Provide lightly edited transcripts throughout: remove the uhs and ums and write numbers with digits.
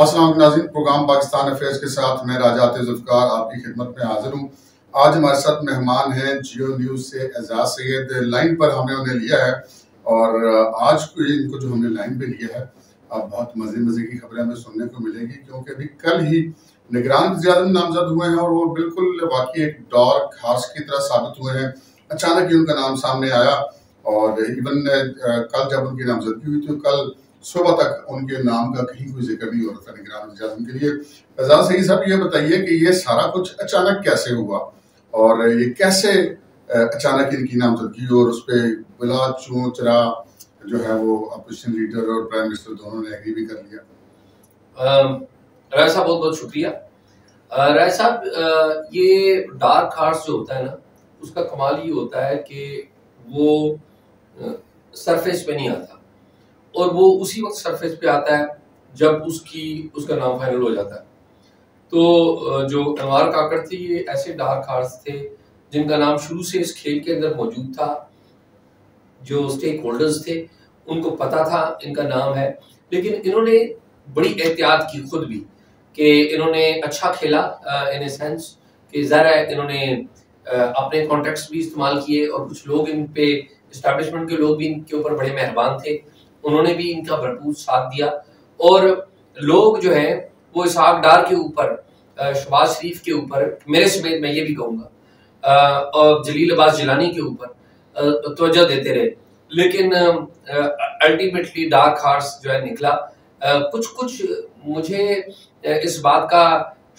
السلام علیکم ناظرین، پروگرام پاکستان افیئرز کے ساتھ میں راجات ذوالفقار آپ کی خدمت میں حاضر ہوں۔ آج ہمارے ساتھ مہمان ہیں جیو نیوز سے اعزاز سید، لائن پر ہم نے انہیں لیا ہے اور آج ان کو جو ہم نے لائن پہ لیا ہے اب بہت مزے کی خبریں ہمیں سننے کو ملے گی، کیونکہ ابھی کل ہی نگران وزیر اعظم نامزد ہوئے ہیں اور وہ بالکل واقعی ایک ڈارک ہارس کی طرح ثابت ہوئے ہیں۔ اچانک ہی ان کا نام سامنے آیا اور ایون کل جب ان کی نامزدگی ہوئی تو کل صبح تک ان کے نام کا کہیں کوئی ذکر نہیں ہو رہا تھا نگران وزیر اعظم کے لیے۔ اعزاز سید صاحب، یہ بتائیے کہ یہ سارا کچھ اچانک کیسے ہوا اور یہ کیسے اچانک ان کی نامزدگی اور اس پہ بلا چوں چرا جو ہے وہ اپوزیشن لیڈر اور پرائم منسٹر دونوں نے ایگری بھی کر لیا؟ رائے صاحب بہت بہت شکریہ۔ رائے صاحب، یہ ڈارک ہارس جو ہوتا ہے نا، اس کا کمال یہ ہوتا ہے کہ وہ سرفیس پہ نہیں آتا، اور وہ اسی وقت سرفیس پہ آتا ہے جب اس کا نام فائنل ہو جاتا ہے۔ تو جو انوار کاکڑ تھے، یہ ایسے ڈارک ہارس تھے جن کا نام شروع سے اس کھیل کے اندر موجود تھا۔ جو اسٹیک ہولڈرز تھے ان کو پتا تھا ان کا نام ہے، لیکن انہوں نے بڑی احتیاط کی خود بھی کہ انہوں نے اچھا کھیلا ان اے سینس کہ ظاہر ہے انہوں نے اپنے کانٹیکٹس بھی استعمال کیے اور کچھ لوگ ان پہ اسٹیبلشمنٹ کے لوگ بھی ان کے اوپر بڑے مہربان تھے، انہوں نے بھی ان کا بھرپور ساتھ دیا۔ اور لوگ جو ہیں وہ اسحاق ڈار کے اوپر، شہباز شریف کے اوپر، میرے سمیت میں یہ بھی کہوں گا، اور جلیل عباس جیلانی کے اوپر توجہ دیتے رہے، لیکن الٹیمیٹلی ڈارک ہارس جو ہے نکلا۔ کچھ مجھے اس بات کا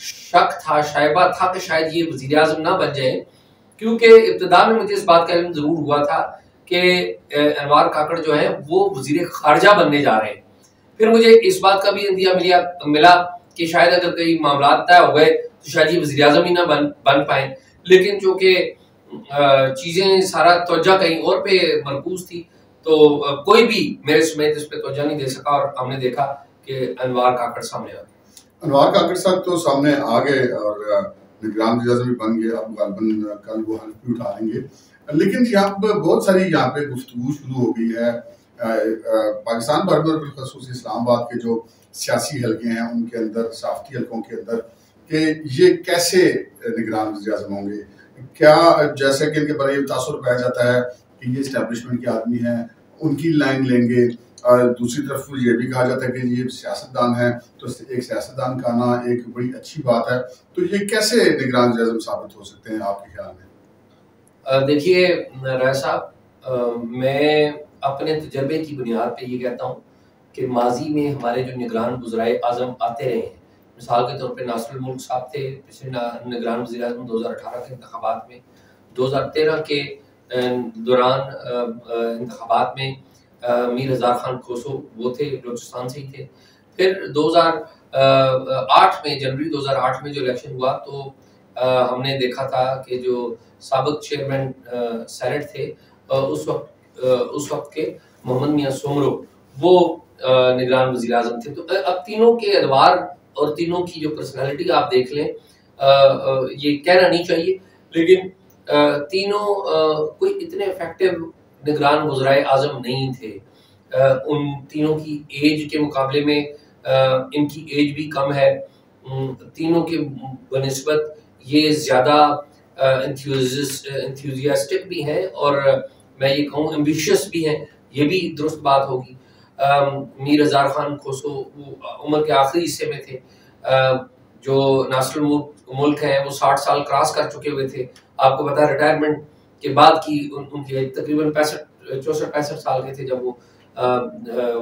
شک تھا، شائبہ تھا کہ شاید یہ وزیر اعظم نہ بن جائیں، کیونکہ ابتدا میں مجھے اس بات کا علم ضرور ہوا تھا کہ انوار کاکڑ جو ہیں وہ وزیر خارجہ بننے جا رہے ہیں۔ پھر مجھے اس بات کا بھی اندیہ ملا کہ شاید اگر کئی معاملات طے ہو گئے تو شاید یہ وزیر اعظم ہی نہ بن پائیں، لیکن چونکہ چیزیں سارا توجہ کہیں اور پہ مرکوز تھی تو کوئی بھی میرے سمیت اس پہ توجہ نہیں دے سکا، اور ہم نے دیکھا کہ انوار کاکڑ سامنے آ گئے۔ انوار کاکڑ صاحب تو سامنے آ گئے اور نگران وزیر اعظم بھی بن گئے، اب غالباً کل وہ حلف بھی اٹھا لیں گے، لیکن یہاں پہ بہت ساری گفتگو شروع ہو گئی ہے پاکستان بھر میں، بالخصوص اسلام آباد کے جو سیاسی حلقے ہیں ان کے اندر، صحافتی حلقوں کے اندر، کہ یہ کیسے نگران وزیر اعظم ہوں گے۔ کیا جیسے کہ ان کے بارے میں تاثر پایا جاتا ہے کہ یہ اسٹیبلشمنٹ کے آدمی ہیں، ان کی لائن لیں گے، اور دوسری طرف یہ بھی کہا جاتا ہے کہ یہ سیاستدان ہیں، تو ایک سیاستدان کا آنا ایک بڑی اچھی بات ہے، تو یہ کیسے نگران وزیر اعظم ثابت ہو سکتے ہیں آپ کے خیال میں؟ دیکھیے رائے صاحب، میں اپنے تجربے کی بنیاد پہ یہ کہتا ہوں کہ ماضی میں ہمارے جو نگران وزرائے اعظم آتے رہے ہیں، مثال کے طور پہ ناصر الملک صاحب تھے پچھلے نگران وزیر اعظم 2018 کے انتخابات میں، 2013 کے دوران انتخابات میں میر ہزار خان کھوسو وہ تھے، بلوچستان سے ہی تھے۔ پھر 2008 میں، جنوری 2008 میں جو الیکشن ہوا تو ہم نے دیکھا تھا کہ جو سابق چیئرمین سینٹ تھے اس وقت کے محمد میاں سومرو، وہ نگران وزیر اعظم تھے۔ تو اب تینوں کے ادوار اور تینوں کی جو پرسنالٹی آپ دیکھ لیں، یہ کہنا نہیں چاہیے، لیکن تینوں کوئی اتنے افیکٹو نگران وزرائے اعظم نہیں تھے۔ ان تینوں کی ایج کے مقابلے میں ان کی ایج بھی کم ہے، تینوں کے بنسبت یہ زیادہ انتھوزیاسٹک بھی ہیں، اور میں یہ کہوں ایمبیشیس بھی ہیں، یہ بھی درست بات ہوگی۔ میر ہزار خان کھوسو وہ عمر کے آخری حصے میں تھے، جو ناصر الملک ہیں وہ 60 سال کراس کر چکے ہوئے تھے، آپ کو پتا ریٹائرمنٹ کے بعد کی ان کی تقریباً 64-65 سال کے تھے جب وہ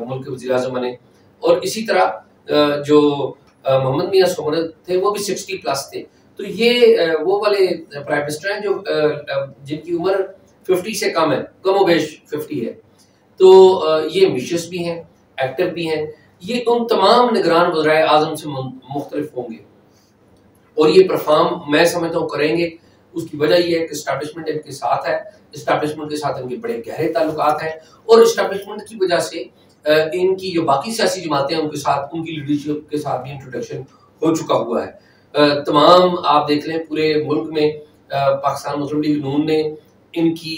ملک کے وزیر اعظم بنے۔ اور اسی طرح جو محمد میاں سومرو تھے وہ بھی 60 پلس تھے۔ تو یہ وہ والے پرائم منسٹر ہیں جو جن کی عمر 50 سے کم ہے، کم و بیش 50 ہے، تو یہ ایمبیشیس بھی ہیں، ایکٹر بھی ہیں، یہ ان تمام نگران وزرائے اعظم سے مختلف ہوں گے اور یہ پرفارم میں سمجھتا ہوں کریں گے۔ اس کی وجہ یہ ہے کہ اسٹیبلشمنٹ ان کے ساتھ ہے، اسٹیبلشمنٹ کے ساتھ ان کے بڑے گہرے تعلقات ہیں، اور اسٹیبلشمنٹ کی وجہ سے ان کی جو باقی سیاسی جماعتیں ہیں ان کے ساتھ، ان کی لیڈرشپ کے ساتھ بھی انٹروڈکشن ہو چکا ہوا ہے۔ تمام آپ دیکھ لیں پورے ملک میں پاکستان مسلم لیگ نون نے ان کی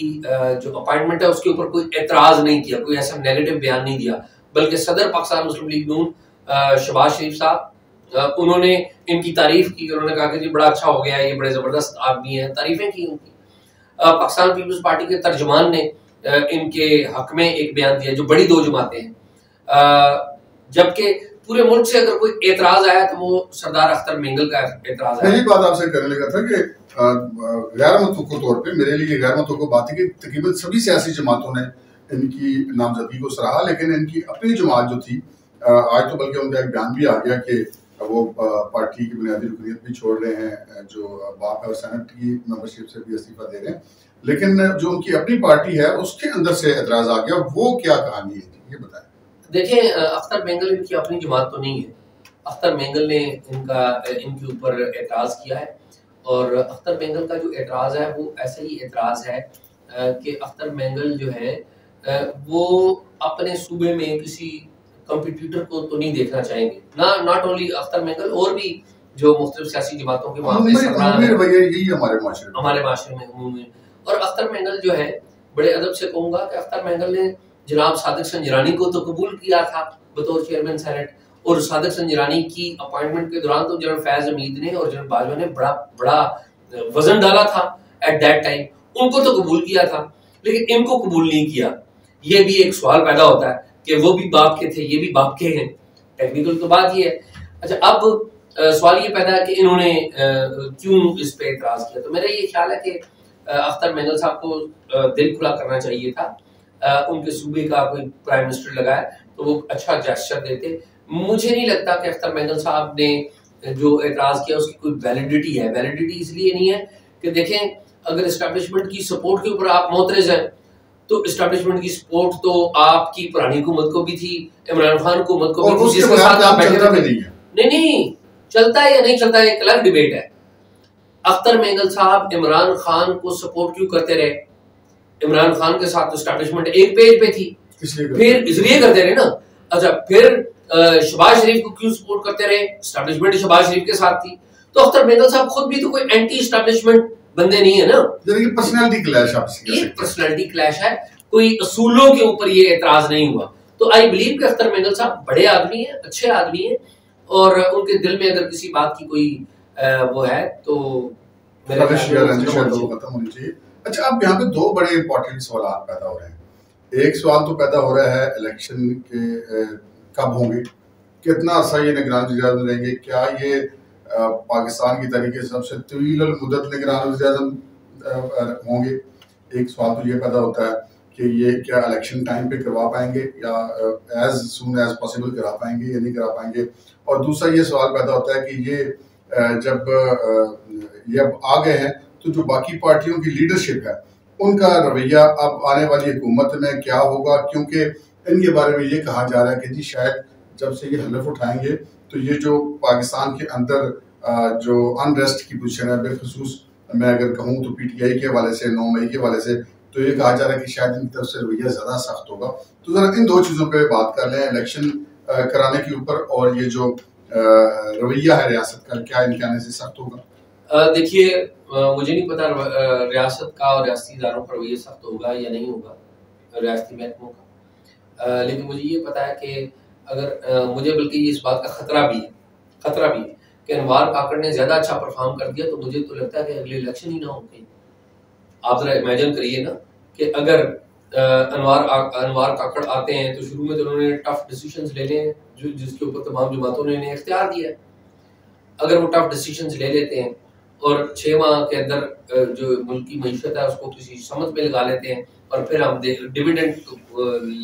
جو اپائنٹمنٹ ہے اس کے اوپر کوئی اعتراض نہیں کیا، کوئی ایسا نیگیٹو بیان نہیں دیا، بلکہ صدر پاکستان مسلم لیگ نون شہباز شریف صاحب انہوں نے ان کی تعریف کی, انہوں نے کہا کہ جی بڑا اچھا ہو گیا, یہ بڑے زبردست آدمی ہیں, تعریفیں کی ان کی. پاکستان پیپلز پارٹی کے ترجمان نے ان کے حق میں ایک بیان دیا, جو بڑی دو جماعتیں ہیں, جبکہ پورے ملک سے اگر کوئی اعتراض آیا تو وہ سردار اختر مینگل کا اعتراض ہے. یہی بات آپ سے کرنے لگا تھا کہ غیر متوقع طور پہ میرے لیے غیر متوقع بات ہے کہ تقریباً سبھی سیاسی جماعتوں نے ان کی نامزدگی کو سراہا, لیکن ان کی اپنی جماعت جو تھی, آج تو بلکہ ان کا ایک بیان بھی آ گیا کہ وہ پارٹی کی بنیادی رکنیت بھی چھوڑ رہے ہیں, جو باپ ہے اور سینٹ کی ممبرشپ سے بھی استعفیٰ دے رہے ہیں, لیکن جو ان کی اپنی پارٹی ہے اس کے اندر سے اعتراض آ گیا. وہ کیا کہانی ہے یہ بتائیں. دیکھیں, اختر مینگل ان کی اپنی جماعت تو نہیں ہے. اختر مینگل نے ان کے اوپر اعتراض کیا ہے, اور اختر مینگل کا جو اعتراض ہے وہ ایسا ہی اعتراض ہے کہ اختر مینگل جو ہے وہ اپنے صوبے میں کسی کمپٹیٹر کو تو نہیں دیکھنا چاہیں گے. ناٹ اونلی اختر مینگل, اور بھی جو مختلف سیاسی جماعتوں کے وہاں پہ سربراہ ہیں ہمارے معاشرے میں عموماً. اور اختر مینگل جو ہے, بڑے ادب سے کہوں گا کہ اختر مینگل نے جناب صادق سنجرانی کو تو قبول کیا تھا بطور چیئرمین سینٹ, اور صادق سنجرانی کی اپوائنٹمنٹ کے دوران تو جنرل فیض حمید نے اور جنرل باجوہ نے بڑا وزن ڈالا تھا ایٹ دیٹ ٹائم. ان کو تو قبول کیا تھا, لیکن ان کو قبول نہیں کیا. یہ بھی ایک سوال پیدا ہوتا ہے کہ وہ بھی باپ کے تھے, یہ بھی باپ کے ہیں. ٹیکنیکل تو بات یہ ہے. اچھا, اب سوال یہ پیدا ہے کہ انہوں نے کیوں اس پہ اعتراض کیا. تو میرا یہ خیال ہے کہ اختر مینگل صاحب کو دل کھلا کرنا چاہیے تھا. ان کے صوبے کا کوئی پرائم منسٹر لگائے تو وہ اچھا جیسچر دیتے. مجھے نہیں لگتا کہ اختر مینگل صاحب نے جو اعتراض کیا اس کی کوئی ویلیڈیٹی ہے. ویلیڈیٹی اس لیے نہیں ہے کہ دیکھیں, اگر اسٹیبلشمنٹ کی سپورٹ کے اوپر آپ معترض ہیں تو اسٹیبلشمنٹ کی سپورٹ تو آپ کی پرانی حکومت کو بھی تھی, عمران خان حکومت کو بھی تھی, جس کے ساتھ آپ بیٹھے تھے. نہیں چلتا ہے یا نہیں چلتا ہے ایک الگ ڈیبیٹ ہے. اختر مینگل صاحب عمران خان کو سپورٹ کیوں کرتے رہے؟ عمران خان کے ساتھ اسٹیبلشمنٹ ایک پیج پہ تھی, پھر اس لیے کرتے رہے نا. اچھا, پھر شہباز شریف کو کیوں سپورٹ کرتے رہے؟ اسٹیبلشمنٹ شہباز شریف کے ساتھ تھی. تو اختر مینگل صاحب خود بھی تو کوئی اینٹی اسٹیبلشمنٹ بندے نہیں ہے نا. پرسنالٹی کلیش یہ پرسنالٹی کلیش ہے, کوئی اصولوں کے اوپر یہ اعتراض نہیں ہوا. تو آئی بلیو کہ اختر مینگل صاحب بڑے آدمی ہیں, اچھے آدمی ہیں, اور ان کے دل میں اگر کسی بات کی کوئی وہ ہے تو ختم ہونی چاہیے. اچھا, اب یہاں پہ دو بڑے امپورٹنٹ سوالات پیدا ہو رہے ہیں. ایک سوال تو پیدا ہو رہا ہے الیکشن کے کب ہوں گے, کتنا عرصہ یہ نگران وزیر اعظم رہیں گے, کیا یہ پاکستان کی تاریخ کے سب سے طویل المدت نگران وزیر اعظم ہوں گے. ایک سوال تو یہ پیدا ہوتا ہے کہ یہ کیا الیکشن ٹائم پہ کروا پائیں گے یا ایز سون ایز پاسبل کرا پائیں گے یا نہیں کرا پائیں گے. اور دوسرا یہ سوال پیدا ہوتا ہے کہ یہ جب یہ اب آ گئے ہیں تو جو باقی پارٹیوں کی لیڈرشپ ہے ان کا رویہ اب آنے والی حکومت میں کیا ہوگا, کیونکہ ان کے بارے میں یہ کہا جا رہا ہے کہ جی شاید جب سے یہ حلف اٹھائیں گے تو یہ جو پاکستان کے اندر جو انریسٹ کی پوزیشن ہے, بالخصوص میں اگر کہوں تو پی ٹی آئی کے حوالے سے 9 مئی کے حوالے سے, تو یہ کہا جا رہا ہے کہ شاید ان کی طرف سے رویہ زیادہ سخت ہوگا. تو ذرا ان دو چیزوں پہ بات کر لیں, الیکشن کرانے کے اوپر اور یہ جو رویہ ہے ریاست کا, کیا ان کے آنے سے سخت ہوگا؟ دیکھیے, مجھے نہیں پتا ریاست کا اور ریاستی اداروں کا رویہ سخت ہوگا یا نہیں ہوگا, ریاستی محکموں کا, لیکن مجھے یہ پتا ہے کہ اگر مجھے بلکہ یہ اس بات کا خطرہ بھی ہے کہ انوار کاکڑ نے زیادہ اچھا پرفارم کر دیا تو مجھے تو لگتا ہے کہ اگلے الیکشن ہی نہ ہو گئی. آپ ذرا امیجن کریے نا کہ اگر انوار کاکڑ آتے ہیں تو شروع میں تو انہوں نے ٹف ڈیسیشنز لینے ہیں جس کے اوپر تمام جماعتوں نے انہیں اختیار دیا ہے. اگر وہ ٹف ڈیسیشنز لے لیتے ہیں اور 6 ماہ کے اندر جو ملک کی معیشت ہے اس کو کسی سمت میں لگا لیتے ہیں اور پھر ہم ڈیویڈنڈ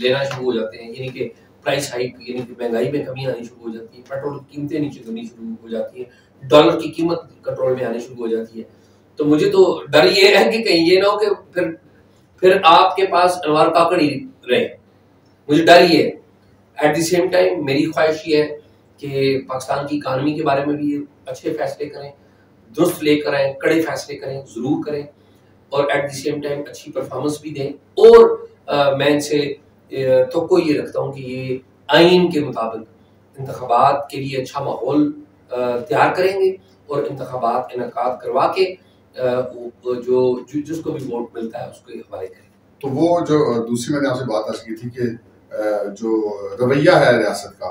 لینا شروع ہو جاتے ہیں, یعنی کہ پرائس ہائک, یعنی کہ مہنگائی میں کمی آنی شروع ہو جاتی ہے, پیٹرول کی قیمتیں نیچے کرنی شروع ہو جاتی ہیں, ڈالر کی قیمت کنٹرول میں آنی شروع ہو جاتی ہے, تو مجھے تو ڈر یہ ہے کہ کہیں یہ نہ ہو کہ پھر آپ کے پاس انوار کاکڑ ہی رہے. مجھے ڈر یہ ہے. ایٹ دی سیم ٹائم میری خواہش یہ ہے کہ پاکستان کی اکانومی کے بارے میں بھی اچھے فیصلے کریں, درست لے کر آئیں, کڑے فیصلے کریں, ضرور کریں, اور ایٹ دی سیم ٹائم اچھی پرفارمنس بھی دیں. اور میں ان سے توقع یہ رکھتا ہوں کہ یہ آئین کے مطابق انتخابات کے لیے اچھا ماحول تیار کریں گے اور انتخابات انعقاد کروا کے جس کو بھی ووٹ ملتا ہے اس کو حوالے کریں. تو وہ جو دوسری میں نے آپ سے بات عرض کی تھی کہ جو رویہ ہے ریاست کا